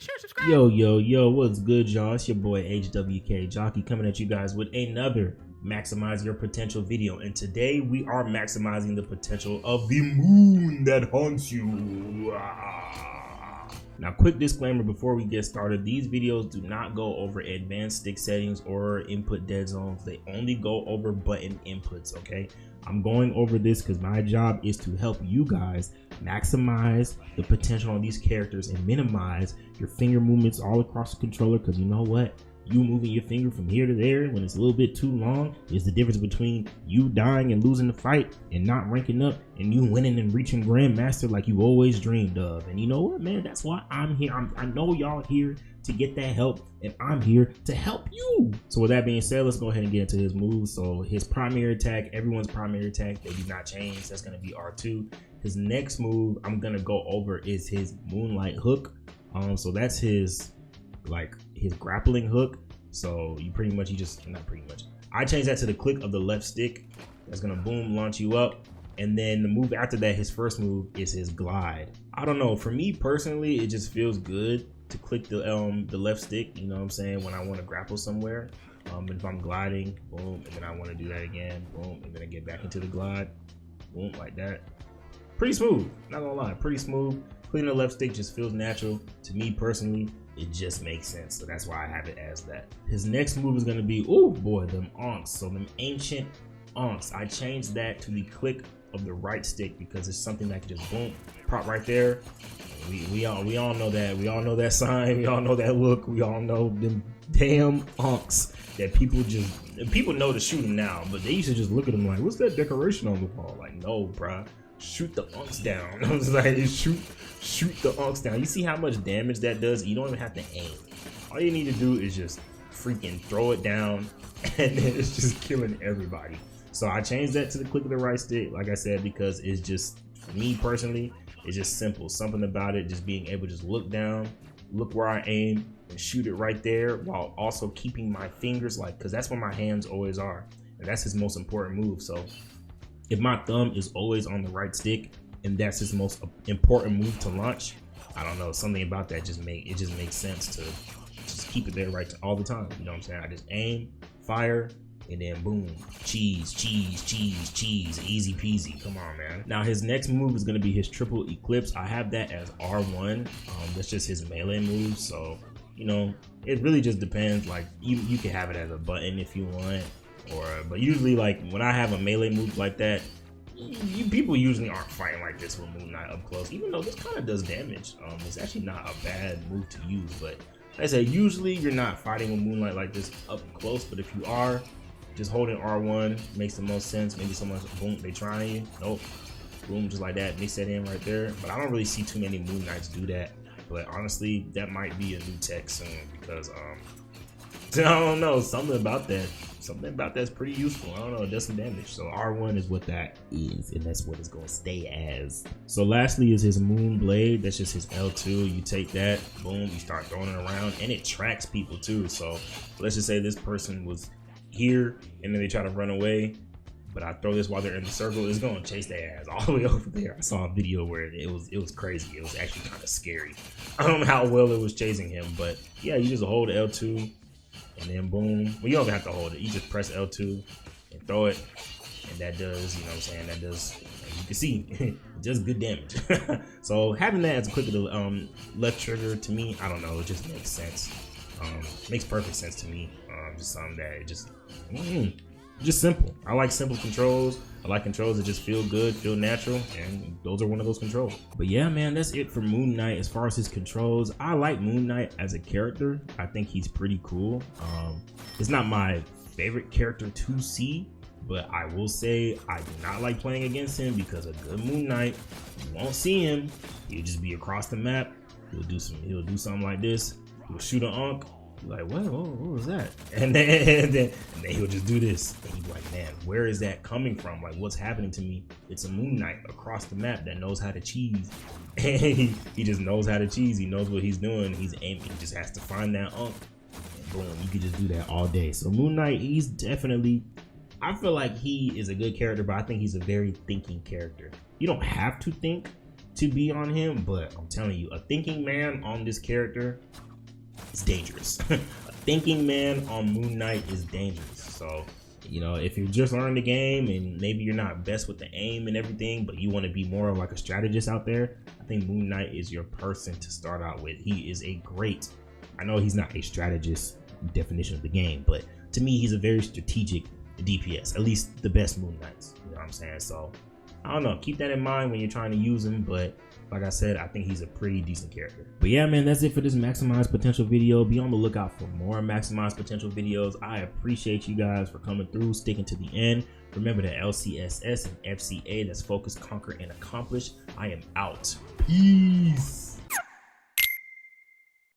share, subscribe. Yo, what's good, y'all? It's your boy HWK Jockey coming at you guys with another Maximize Your Potential video. And today we are maximizing the potential of the moon that haunts you. Now, quick disclaimer before we get started, these videos do not go over advanced stick settings or input dead zones. They only go over button inputs, okay? I'm going over this because my job is to help you guys maximize the potential on these characters and minimize your finger movements all across the controller, because you know what? You moving your finger from here to there when it's a little bit too long is the difference between you dying and losing the fight and not ranking up and you winning and reaching Grandmaster like you always dreamed of. And you know what, man? That's why I'm here. I know y'all here to get that help, and I'm here to help you. So with that being said, let's go ahead and get into his moves. So his primary attack, everyone's primary attack, they do not change. That's going to be R2. His next move I'm going to go over is his Moonlight hook. So that's his grappling hook. So you pretty much, I changed that to the click of the left stick. That's gonna boom, launch you up. And then the move after that, his first move, is his glide. I don't know, for me personally, it just feels good to click the left stick, you know what I'm saying, when I want to grapple somewhere. If I'm gliding, boom, and then I want to do that again, boom, and then I get back into the glide, boom, like that. Pretty smooth, not gonna lie, pretty smooth. Clicking the left stick just feels natural to me personally. It just makes sense, so that's why I have it as that. His next move is going to be, oh boy, them onks. So them ancient onks, I changed that to the click of the right stick because it's something that can just boom, pop right there. We all know that. We all know that sign. We all know that look. We all know them damn onks that people know to shoot them now, but they used to just look at them like, what's that decoration on the wall? Like, no, bruh. Shoot the unks down. I was like, shoot the unks down. You see how much damage that does? You don't even have to aim. All you need to do is just freaking throw it down, and then it's just killing everybody. So I changed that to the click of the right stick, like I said, because it's just, for me personally, it's just simple. Something about it, just being able to just look down, look where I aim, and shoot it right there, while also keeping my fingers, because that's where my hands always are, and that's his most important move. So if my thumb is always on the right stick and that's his most important move to launch, I don't know, something about that just makes sense to just keep it there all the time. You know what I'm saying? I just aim, fire, and then boom, cheese, easy peasy. Come on, man. Now his next move is gonna be his triple eclipse. I have that as R1. That's just his melee move. So, you know, it really just depends. Like you can have it as a button if you want. But usually, like when I have a melee move like that, people usually aren't fighting like this with Moon Knight up close, even though this kind of does damage. It's actually not a bad move to use, but like I said, usually you're not fighting with Moonlight like this up close, but if you are, just holding R1 makes the most sense. Maybe someone's, boom, they trying you, nope, boom, just like that, mix that in right there. But I don't really see too many Moon Knights do that, but honestly, that might be a new tech soon, because I don't know, something about that's pretty useful. I don't know, it does some damage. So R1 is what that is, and that's what it's gonna stay as. So lastly is his Moon Blade. That's just his L2. You take that, boom, you start throwing it around, and it tracks people too. So let's just say this person was here and then they try to run away, but I throw this while they're in the circle, it's gonna chase their ass all the way over there. I saw a video where it was crazy. It was actually kind of scary. I don't know how well it was chasing him, but yeah, you just hold L2 and then boom. Well, you don't even have to hold it. You just press L2 and throw it, and that does, you know what I'm saying, that does, as you can see, just good damage. So having that as a click of the left trigger, to me, I don't know, it just makes sense. Makes perfect sense to me. Just something that just simple. I like simple controls. I like controls that just feel good, feel natural, and those are one of those controls. But yeah, man, that's it for Moon Knight as far as his controls. I like Moon Knight as a character. I think he's pretty cool. It's not my favorite character to see, but I will say I do not like playing against him, because a good Moon Knight, you won't see him. He'll just be across the map. He'll do something like this. He'll shoot an unk. Like, what was that? And then he'll just do this, and he's like, man, where is that coming from? Like, what's happening to me? It's a Moon Knight across the map that knows how to cheese, and he just knows how to cheese. He knows what he's doing. He's aiming. He just has to find that unk, and boom, you can just do that all day. So Moon Knight, he's definitely, I feel like he is a good character, but I think he's a very thinking character. You don't have to think, to be on him, but I'm telling you, a thinking man on this character is dangerous. A thinking man on Moon Knight is dangerous. So, you know, if you're just learning the game and maybe you're not best with the aim and everything, but you want to be more of like a strategist out there, I think Moon Knight is your person to start out with. He is a great, I know he's not a strategist definition of the game, but to me, he's a very strategic DPS, at least the best Moon Knights. You know what I'm saying? So, I don't know, keep that in mind when you're trying to use him, but like I said, I think he's a pretty decent character. But yeah, man, that's it for this Maximize Potential video. Be on the lookout for more Maximize Potential videos. I appreciate you guys for coming through, sticking to the end. Remember that LCSS and FCA, that's Focus, Conquer, and Accomplish. I am out. Peace.